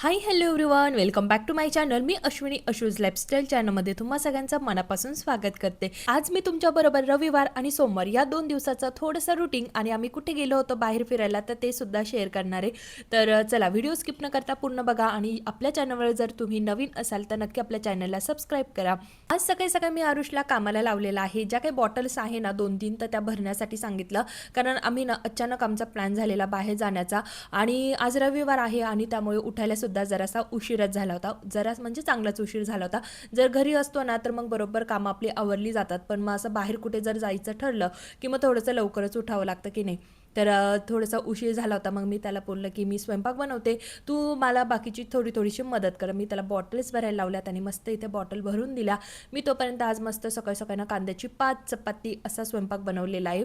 High hello everyone, welcome back to my channel. मी अश्विनी अश्रूज lifestyle चॅनलमध्ये तुम्हा सगळ्यांचं मनापासून स्वागत करते. आज मी तुमच्याबरोबर रविवार आणि सोमवार या 2 दिवसाचं थोडंसं रुटीन आणि आम्ही कुठे गेलो होतो बाहेर फिरायला तर ते सुद्धा शेअर करणार आहे. तर चला व्हिडिओ स्किप न करता पूर्ण बघा आणि आपल्या चॅनलवर जर तुम्ही नवीन असाल तर नक्की आपल्या चॅनलला सबस्क्राईब करा. आज सकाळी सकाळी मी आरुषला कामाला लावलेला आहे. ज्या काही बॉटल्स आहे ना 2-3 तर त्या भरण्यासाठी सांगितलं, कारण आम्ही ना अचानक आमचा प्लॅन झालेला बाहेर जाण्याचा आणि आज रविवार आहे आणि त्यामुळे उठायला सुद्धा जरासा उशीरच झाला होता. जरास म्हणजे चांगलाच उशीर झाला होता. जर घरी असतो ना तर मग बरोबर कामं आपली आवरली जातात, पण मग असं बाहेर कुठे जर जायचं ठरलं की मग थोडंसं लवकरच उठावं लागतं की नाही. तर थोडासा उशीर झाला होता. मग मी त्याला बोललं की मी स्वयंपाक बनवते, तू मला बाकीची थोडीशी मदत कर. मी त्याला बॉटल्स भरायला लावल्यात आणि मस्त इथे बॉटल भरून दिल्या. मी तोपर्यंत आज मस्त सकाळी सकाळी ना कांद्याची 5 चपाती असा स्वयंपाक बनवलेला आहे.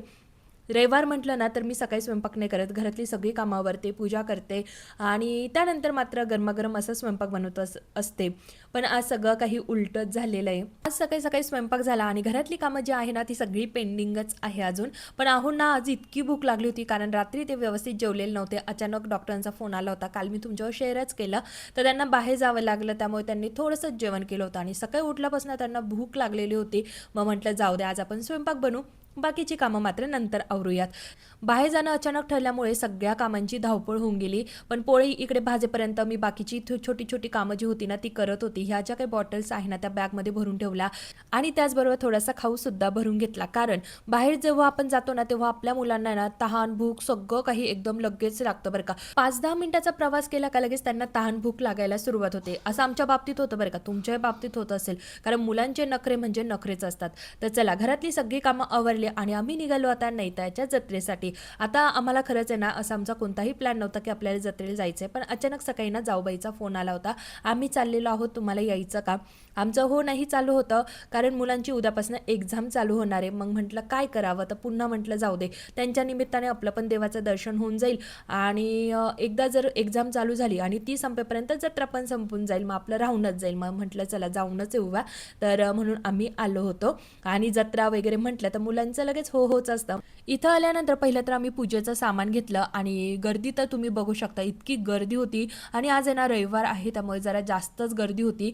रविवार म्हटलं ना तर मी सकाळी स्वयंपाक नाही करत, घरातली सगळी कामं आवरते, पूजा करते आणि त्यानंतर मात्र गरमागरम असा स्वयंपाक बनवत असते. पण आज सगळं काही उलटच झालेलं आहे. आज सकाळी सकाळी स्वयंपाक झाला आणि घरातली कामं जी आहे ना ती सगळी पेंडिंगच आहे अजून. पण आहोंना आज इतकी भूक लागली होती, कारण रात्री ते व्यवस्थित जेवलेले नव्हते. अचानक डॉक्टरांचा फोन आला होता, काल मी तुमच्यावर शेअरच केलं. तर त्यांना बाहेर जावं लागलं, त्यामुळे त्यांनी थोडंसंच जेवण केलं होतं आणि सकाळी उठल्यापासून त्यांना भूक लागलेली होती. मग म्हटलं जाऊ दे, आज आपण स्वयंपाक बनवू, बाकीची कामं मात्र नंतर आवरूयात. बाहेर जाणं अचानक ठरल्यामुळे सगळ्या कामांची धावपळ होऊन गेली. पण पोळी इकडे भाजेपर्यंत मी बाकीची छोटी छोटी कामं जी होती ना ती करत होती. ह्या ज्या काही बॉटल्स आहे ना त्या बॅगमध्ये भरून ठेवल्या आणि त्याचबरोबर थोडासा खाऊसुद्धा भरून घेतला, कारण बाहेर जेव्हा आपण जातो ना तेव्हा आपल्या मुलांना ना तहान भूक सगळं काही एकदम लगेच लागतं बरं का. 5-10 मिनिटाचा प्रवास केला का लगेच त्यांना तहान भूक लागायला सुरुवात होते. असं आमच्या बाबतीत होतं बरं का, तुमच्या बाबतीत होत असेल, कारण मुलांचे नखरे म्हणजे नखरेच असतात. तर चला घरातली सगळी कामं आवरली आणि आम्ही निघालो आता नैताच्या जत्रेसाठी. आता आम्हाला खरंच आहे ना असा आमचा कोणताही प्लॅन नव्हता की आपल्याला जत्रेला जायचं आहे, पण अचानक सकाळी ना जाऊबाईचा फोन आला होता, आम्ही चाललेलो आहोत, तुम्हाला यायचं का. आमचं हो नाही चालू होतं, कारण मुलांची उद्यापासून एक्झाम चालू होणार आहे. मग म्हटलं काय करावं, तर पुन्हा म्हटलं जाऊ दे, त्यांच्या निमित्ताने आपलं पण देवाचं दर्शन होऊन जाईल आणि एकदा जर एक्झाम चालू झाली आणि ती संपेपर्यंत जत्रा पण संपून जाईल, मग आपलं राहूनच जाईल. मग म्हटलं चला जाऊनच येऊया. तर म्हणून आम्ही आलो होतो आणि जत्रा वगैरे म्हटलं तर मुलांचं लगेच हो होच असतं. इथं आल्यानंतर पहिलं तर आम्ही पूजेचं सामान घेतलं आणि गर्दी तर तुम्ही बघू शकता, इतकी गर्दी होती. आणि आज आहे ना रविवार आहे त्यामुळे जरा जास्तच गर्दी होती.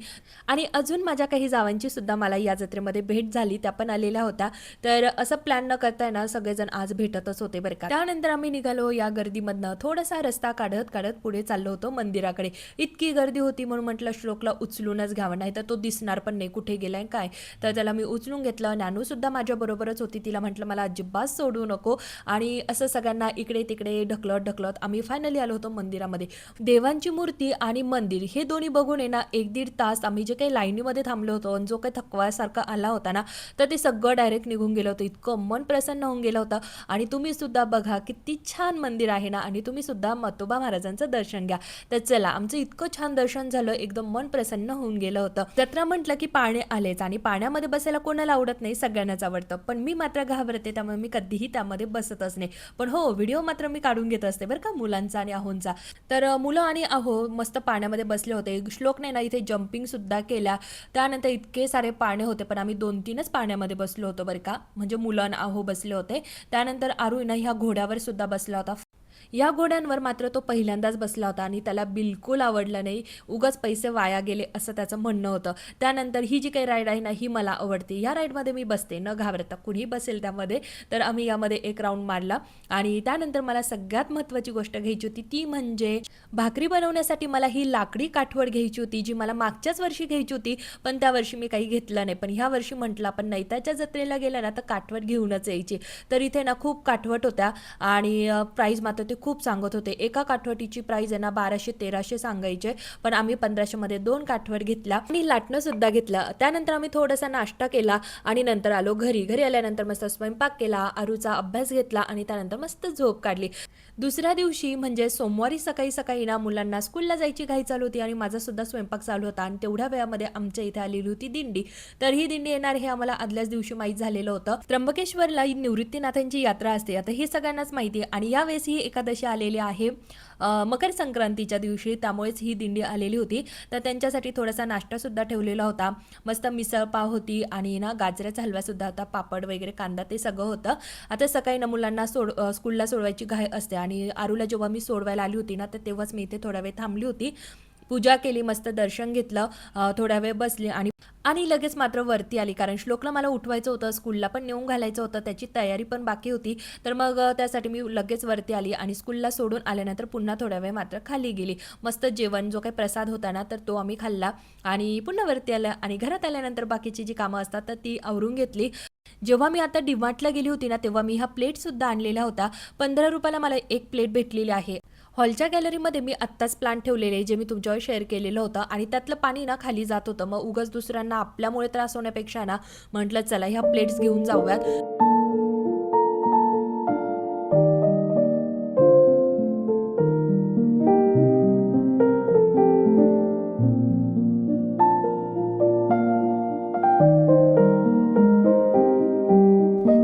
आणि अजून माझ्या काही जावांची सुद्धा मला या जत्रेमध्ये भेट झाली, त्या पण आलेल्या होत्या. तर असं प्लॅन न करता ना सगळेजण आज भेटतच होते बरं का. त्यानंतर आम्ही निघालो या गर्दीमधनं, थोडासा रस्ता काढत काढत पुढे चाललो होतो मंदिराकडे. इतकी गर्दी होती म्हणून म्हटलं श्लोकला उचलूनच घ्यावं, नाही तर तो दिसणार पण नाही कुठे गेलाय काय. तर त्याला मी उचलून घेतलं. नानू सुद्धा माझ्याबरोबरच होती, तिला म्हटलं मला अजिबात सोडू नको. आणि असं सगळ्यांना इकडे तिकडे ढकलत ढकलत आम्ही फायनली आलो होतो मंदिरामध्ये. देवांची मूर्ती आणि मंदिर हे दोन्ही बघून आहे ना 1-1.5 तास आम्ही जे काही लाईनीमध्ये थांबलो होतो आणि जो काही थकवासारखा आला होता ना तर ते सगळं डायरेक्ट निघून गेलं होतं. इतकं मन प्रसन्न होऊन गेलं होतं. आणि तुम्ही सुद्धा बघा किती छान मंदिर आहे ना, आणि तुम्ही सुद्धा मतोबा महाराजांचं दर्शन घ्या. तर चला आमचं इतकं छान दर्शन झालं, एकदम मन प्रसन्न होऊन गेलं होतं. जत्रा म्हटलं की पाणी आलेच आणि पाण्यामध्ये बसायला कोणाला आवडत नाही, सगळ्यांनाच आवडतं. पण मी मात्र घाबरते, त्यामुळे मी कधीही त्यामध्ये बसतच नाही. पण हो, व्हिडिओ मात्र मी काढून घेत असते बरं का मुलांचा आणि आहोंचा. तर मुलं आणि आहो मस्त पाण्यामध्ये बसले होते. श्लोकने ना इथे जम्पिंग सुद्धा केल्या. त्यानंतर इतके सारे पाणे होते, पण आम्ही 2-3च पाण्यामध्ये बसलो होतो बरं का, म्हणजे मुलं आणि आहो बसले होते. त्यानंतर आरू ना ह्या घोड्यावर सुद्धा बसला होता. या घोड्यांवर मात्र तो पहिल्यांदाच बसला होता आणि त्याला बिलकुल आवडलं नाही. उगाच पैसे वाया गेले असं त्याचं म्हणणं होतं. त्यानंतर ही जी काही राईड आहे ना ही मला आवडते. या राईडमध्ये मी बसते न घाबरता, कुणी बसेल त्यामध्ये. तर आम्ही यामध्ये एक राऊंड मारला आणि त्यानंतर मला सगळ्यात महत्त्वाची गोष्ट घ्यायची होती ती म्हणजे भाकरी बनवण्यासाठी मला ही लाकडी काठवड घ्यायची होती, जी मला मागच्याच वर्षी घ्यायची होती. पण त्या वर्षी मी काही घेतलं नाही. पण ह्या वर्षी म्हटलं आपण नैताच्या जत्रेला गेलं ना तर काठवड घेऊनच यायची. तर इथे ना खूप काठवट होत्या आणि प्राईज मात्र ते खूप सांगत होते. एका काठवटीची प्राईज आहे ना 1200-1300 सांगायचे, पण आम्ही 1500 मध्ये 2 काठवट घेतल्या आणि लाटणं सुद्धा घेतलं. त्यानंतर आम्ही थोडासा नाश्ता केला आणि नंतर आलो घरी. घरी आल्यानंतर मस्त स्वयंपाक केला, आरूचा अभ्यास घेतला आणि त्यानंतर मस्त झोप काढली. दुसऱ्या दिवशी म्हणजे सोमवारी सकाळी सकाळी ना मुलांना स्कूलला जायची घाई चालू होती आणि माझा सुद्धा स्वयंपाक चालू होता आणि तेवढ्या वेळामध्ये आमच्या इथे आलेली होती दिंडी. तर ही दिंडी येणार हे आम्हाला आदल्याच दिवशी माहीत झालेलं होतं. त्र्यंबकेश्वरला निवृत्तीनाथांची यात्रा असते, आता हे सगळ्यांनाच माहिती आहे. आणि यावेळेस ही एकादशी आलेली आहे मकर संक्रांतीच्या दिवशी, त्यामुळेच ही दिंडी आलेली होती. तर त्यांच्यासाठी थोडासा नाश्ता सुद्धा ठेवलेला होता. मस्त मिसळ पाव होती आणि ना गाजराचा हलवा सुद्धा होता, पापड वगैरे कांदा ते सगळं होतं. आता सकाळी ना मुलांना स्कूलला सोडवायची घाई असते आणि आरूला जेव्हा मी सोडवायला आली होती ना तर तेव्हाच मी इथे थोडा वेळ थांबली होती. पूजा केली, मस्त दर्शन घेतलं, थोडा वेळ बसली आणि आणि लगेच मात्र वरती आली, कारण श्लोकला मला उठवायचं होतं, स्कूलला पण नेऊन घालायचं होतं, त्याची तयारी पण बाकी होती. तर मग त्यासाठी मी लगेच वरती आली आणि स्कूलला सोडून आल्यानंतर पुन्हा थोड्या वेळ मात्र खाली गेली. मस्त जेवण जो काही प्रसाद होता ना, तर तो आम्ही खाल्ला आणि पुन्हा वरती आलं आणि घरात आल्यानंतर बाकीची जी कामं असतात तर ती आवरून घेतली. जेव्हा मी आता डीमार्टला गेली होती ना, तेव्हा मी हा प्लेटसुद्धा आणलेला होता. 15 रुपयाला मला एक प्लेट भेटलेली आहे. हॉलच्या गॅलरीमध्ये मी आत्ताच प्लांट ठेवलेले आहे, जे मी तुमच्यावर शेअर केलेलं होतं आणि त्यातलं पाणी ना खाली जात होतं. मग उगाच दुसऱ्यांना आपल्यामुळे त्रास होण्यापेक्षा ना, म्हटलं चला ह्या प्लेट्स घेऊन जाऊयात.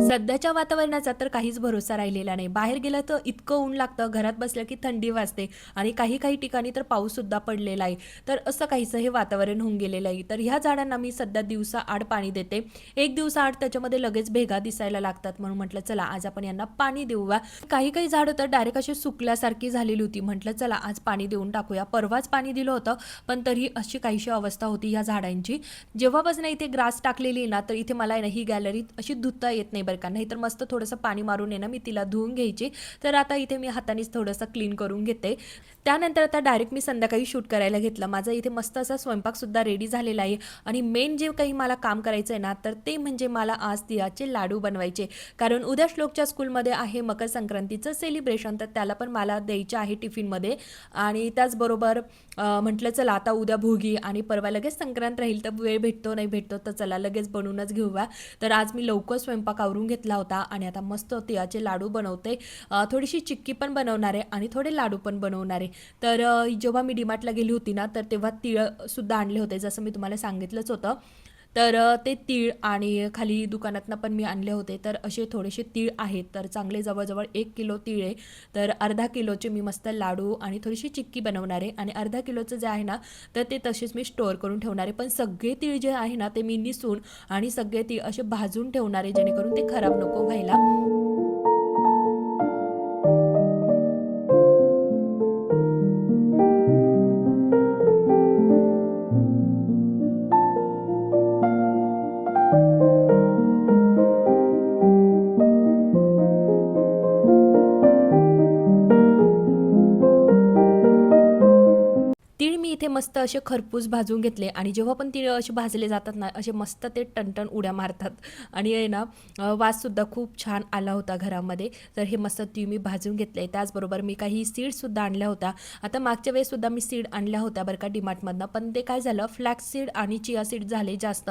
सध्याच्या वातावरणाचा तर काहीच भरोसा राहिलेला नाही. बाहेर गेलं तर इतकं ऊन लागतं, घरात बसलं की थंडी वाजते आणि काही ठिकाणी तर पाऊससुद्धा पडलेला आहे. तर असं काहीसं हे वातावरण होऊन गेलेलं आहे. तर ह्या झाडांना मी सध्या दिवसाआड पाणी देते. एक दिवसाआड त्याच्यामध्ये लगेच भेगा दिसायला लागतात, म्हणून म्हटलं चला आज आपण यांना पाणी देऊया. काही झाडं तर डायरेक्ट अशी सुकल्यासारखी झालेली होती. म्हटलं चला आज पाणी देऊन टाकूया. परवाच पाणी दिलं होतं, पण तरी अशी काहीशी अवस्था होती ह्या झाडांची. जेव्हापासून इथे ग्रास टाकलेली ना, तर इथे मला आहे ना ही गॅलरी अशी धुता येत नाही बरं का. नाहीतर मस्त थोडंसं पाणी मारून आहे ना मी तिला धुवून घ्यायची. तर आता इथे मी हातानेच थोडंसं क्लीन करून घेते. त्यानंतर आता डायरेक्ट मी संध्याकाळी शूट करायला घेतलं. माझा इथे मस्त असा स्वयंपाकसुद्धा रेडी झालेला आहे आणि मेन जे काही मला काम करायचं आहे ना, तर ते म्हणजे मला आज तिळाचे लाडू बनवायचे. कारण उद्या श्लोकच्या स्कूलमध्ये आहे मकर संक्रांतीचं सेलिब्रेशन, तर त्याला पण मला द्यायचं आहे टिफिनमध्ये. आणि त्याचबरोबर म्हटलं चला आता उद्या भोगी आणि परवा लगेच संक्रांत राहील, तर वेळ भेटतो नाही भेटतो तर चला लगेच बनवूनच घेऊया. तर आज मी लवकर स्वयंपाक आवरून घेतला होता आणि आता मस्त तिळाचे लाडू बनवते. थोडीशी चिक्की पण बनवणार आहे आणि थोडे लाडू पण बनवणार आहे. तर जेव्हा मी डीमार्टला गेली होती ना, तर तेव्हा तिळसुद्धा आणले होते, जसं मी तुम्हाला सांगितलंच होतं. तर ते तीळ आणि खाली दुकानातनं पण मी आणले होते. तर असे थोडेसे तीळ आहेत, तर चांगले जवळजवळ 1 किलो तीळ आहे. तर अर्धा किलोचे मी मस्त लाडू आणि थोडीशी चिक्की बनवणार आहे आणि अर्धा किलोचं जे आहे ना, तर ते तसेच मी स्टोअर करून ठेवणार आहे. पण सगळे तीळ जे आहे ना, ते मी निसून आणि सगळे तीळ असे भाजून ठेवणार आहे, जेणेकरून ते खराब नको व्हायला. तीळ मी इथे मस्त असे खरपूस भाजून घेतले आणि जेव्हा पण तीळ असे भाजले जातात ना, असे मस्त ते टणटण उड्या मारतात आणि आहे ना, वाससुद्धा खूप छान आला होता घरामध्ये. तर हे मस्त तीळ मी भाजून घेतले. त्याचबरोबर मी काही सीड्ससुद्धा आणल्या होत्या. आता मागच्या वेळेससुद्धा मी सीड आणल्या होत्या बरं का डीमार्टमधनं, पण ते काय झालं, फ्लॅक्स सीड आणि चिया सीड झाले जास्त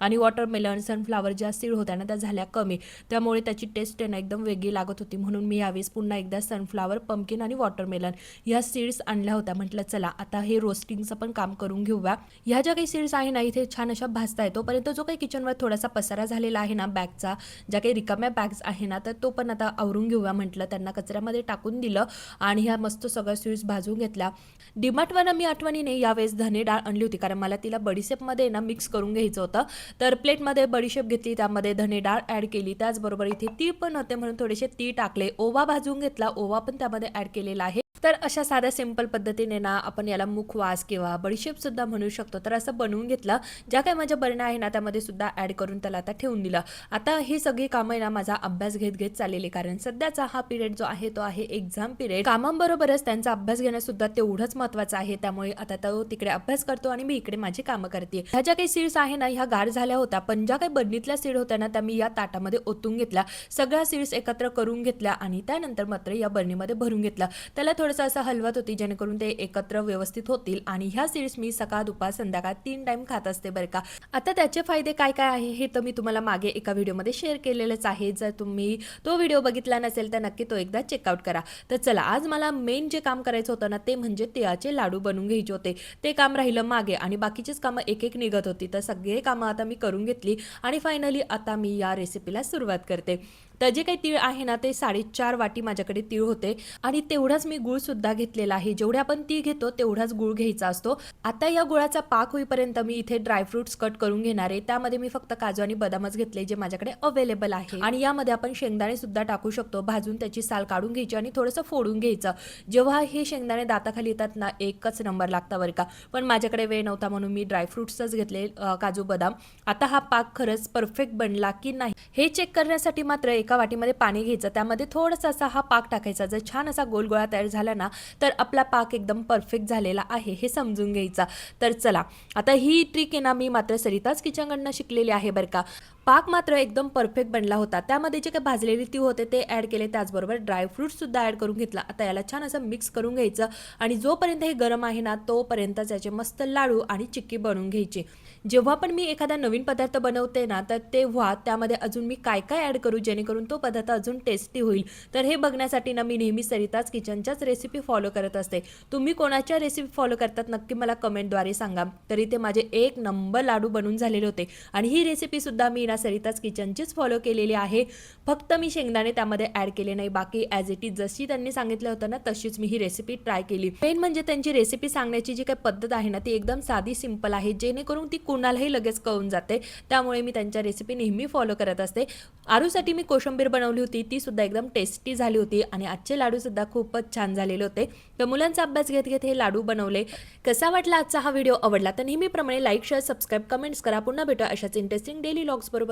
आणि वॉटरमेलन, सनफ्लावर ज्या सीड होत्या ना, त्या झाल्या कमी. त्यामुळे त्याची टेस्ट आहे ना एकदम वेगळी लागत होती. म्हणून मी यावेळेस पुन्हा एकदा सनफ्लावर, पंपकिन आणि वॉटरमेलन ह्या सीड्स आणल्या होत्या. म्हटलं चला आता हे रोस्टिंगचं पण काम करून घेऊया. ह्या ज्या काही सीड्स आहे ना, इथे छान अशा भाजता येतो. तोपर्यंत जो काही किचनवर थोडासा पसारा झालेला आहे ना बॅगचा, ज्या काही रिकाम्या बॅग्स आहे ना, तर तो पण आता आवरून घेऊया. म्हटलं त्यांना कचऱ्यामध्ये टाकून दिलं आणि ह्या मस्त सगळ्या सीड्स भाजून घेतल्या. डीमार्टवरनं मी आठवणीने यावेळेस धने डाळ आणली होती, कारण मला तिला बडीशेपमध्ये ना मिक्स करून घ्यायचं होतं. तर प्लेटमध्ये बडीशेप घेतली, त्यामध्ये धने डाळ ॲड केली. त्याचबरोबर इथे तीळ पण होते म्हणून थोडेसे तीळ टाकले. ओवा भाजून घेतला, ओवा पण त्यामध्ये ॲड केलेला आहे. तर अशा साध्या सिंपल पद्धतीने ना आपण याला मुखवास किंवा बडीशेपसुद्धा म्हणू शकतो. तर असं बनवून घेतलं. ज्या काही माझ्या बरण्या आहे ना, त्यामध्ये सुद्धा ॲड करून त्याला आता ठेवून दिलं. आता ही सगळी कामं आहे ना माझा अभ्यास घेत घेत चाललेली, कारण सध्याचा हा पिरियड जो आहे तो आहे एक्झाम पिरियड. कामांबरोबरच त्यांचा अभ्यास घेणं सुद्धा तेवढंच महत्त्वाचं आहे. त्यामुळे आता तो तिकडे अभ्यास करतो आणि मी इकडे माझी कामं करते. ह्या ज्या काही सीड्स आहे ना, ह्या गार झाल्या होत्या, पण ज्या काही बरणीतल्या सीड होत्या ना, त्या मी या ताटामध्ये ओतून घेतल्या. सगळ्या सीड्स एकत्र करून घेतल्या आणि त्यानंतर मात्र या बरणीमध्ये भरून घेतलं. त्याला थोडंसं असं हलवत होती, जेणेकरून ते एकत्र व्यवस्थित होतील. आणि ह्या सीड्स मी सकाळ, दुपार, संध्याकाळ 3 टाइम खात असते बरं का. आता त्याचे फायदे काय काय आहे हे तर मी तुम्हाला मागे एका व्हिडिओमध्ये शेअर केलेलंच आहे. जर तुम्ही तो व्हिडिओ बघितला नसेल तर नक्की तो एकदा चेकआउट करा. तर चला, आज मला मेन जे काम करायचं होतं ना, ते म्हणजे तिळाचे लाडू बनवून घ्यायचे होते. ते काम राहिलं मागे आणि बाकीचीच कामं एक एक निघत होती. तर सगळे कामं आता मी करून घेतली आणि फायनली आता मी या रेसिपीला सुरुवात करते. तर जे काही तीळ आहे ना ते 4.5 वाटी माझ्याकडे तीळ होते आणि तेवढाच मी गूळ सुद्धा घेतलेला आहे. जेवढे आपण तीळ घेतो तेवढाच गूळ घ्यायचा असतो. आता या गुळाचा पाक होईपर्यंत मी इथे ड्रायफ्रुट्स कट करून घेणार आहे. त्यामध्ये मी फक्त काजू आणि बदामच घेतले जे माझ्याकडे अवेलेबल आहे आणि यामध्ये आपण शेंगदाणे सुद्धा टाकू शकतो. भाजून त्याची साल काढून घ्यायची आणि थोडंसं फोडून घ्यायचं. जेव्हा हे शेंगदाणे दाताखाली येतात ना एकच नंबर लागतं बरं का. पण माझ्याकडे वेळ नव्हता म्हणून मी ड्रायफ्रुट्सच घेतले, काजू बदाम. आता हा पाक खरंच परफेक्ट बनला की नाही हे चेक करण्यासाठी मात्र एका वाटीमध्ये पाणी घ्यायचं. त्यामध्ये थोडासा असा हा पाक टाकायचा. जर छान असा गोल गोळा तयार झाला ना तर आपला पाक एकदम परफेक्ट झालेला आहे हे समजून घ्यायचा. तर चला आता ही ट्रिक आहे ना मी मात्र सरिताज किचनकडनं शिकलेली आहे बरं का. पाक मात्र एकदम परफेक्ट बनला होता. त्यामध्ये जे काही भाजलेले तीळ होते ते ॲड केले, त्याचबरोबर ड्रायफ्रूट्स सुद्धा ॲड करून घेतला. आता याला छान असं मिक्स करून घ्यायचं आणि जोपर्यंत हे गरम आहे ना तोपर्यंत त्याचे मस्त लाडू आणि चिक्की बनवून घ्यायची. जेव्हा पण मी एखादा नवीन पदार्थ बनवते ना तर तेव्हा त्यामध्ये अजून मी काय काय ॲड करू जेणेकरून तो पदार्थ अजून टेस्टी होईल. तर हे बघण्यासाठी ना मी नेहमी सरिताज किचनच्याच रेसिपी फॉलो करत असते. तुम्ही कोणाच्या रेसिपी फॉलो करतात नक्की मला कमेंटद्वारे सांगा. तरी ते माझे एक नंबर लाडू बनून झालेले होते आणि ही रेसिपी सुद्धा मी ना सरिताज किचनचीच फॉलो केलेली आहे. फक्त मी शेंगदाणे त्यामध्ये ॲड केले नाही, बाकी ॲज इट इज जशी त्यांनी सांगितलं होतं ना तशीच मी ही रेसिपी ट्राय केली. मेन म्हणजे त्यांची रेसिपी सांगण्याची जी काही पद्धत आहे ना ती एकदम साधी सिंपल आहे जेणेकरून ती कुणालाही लगेच कळून जाते. त्यामुळे मी त्यांच्या रेसिपी नेहमी फॉलो करत असते. आरूसाठी मी कोशिंबीर बनवली होती, ती सुद्धा एकदम टेस्टी झाली होती आणि आजचे लाडू सुद्धा खूपच छान झालेले होते. तर मुलांचा अभ्यास घेत घेत हे लाडू बनवले. कसा वाटला आजचा हा व्हिडिओ? आवडला तर नेहमीप्रमाणे लाईक शेअर सबस्क्राईब कमेंट्स करा. पुन्हा भेटू अशाच इंटरेस्टिंग डेली व्लॉग्स बरोबर.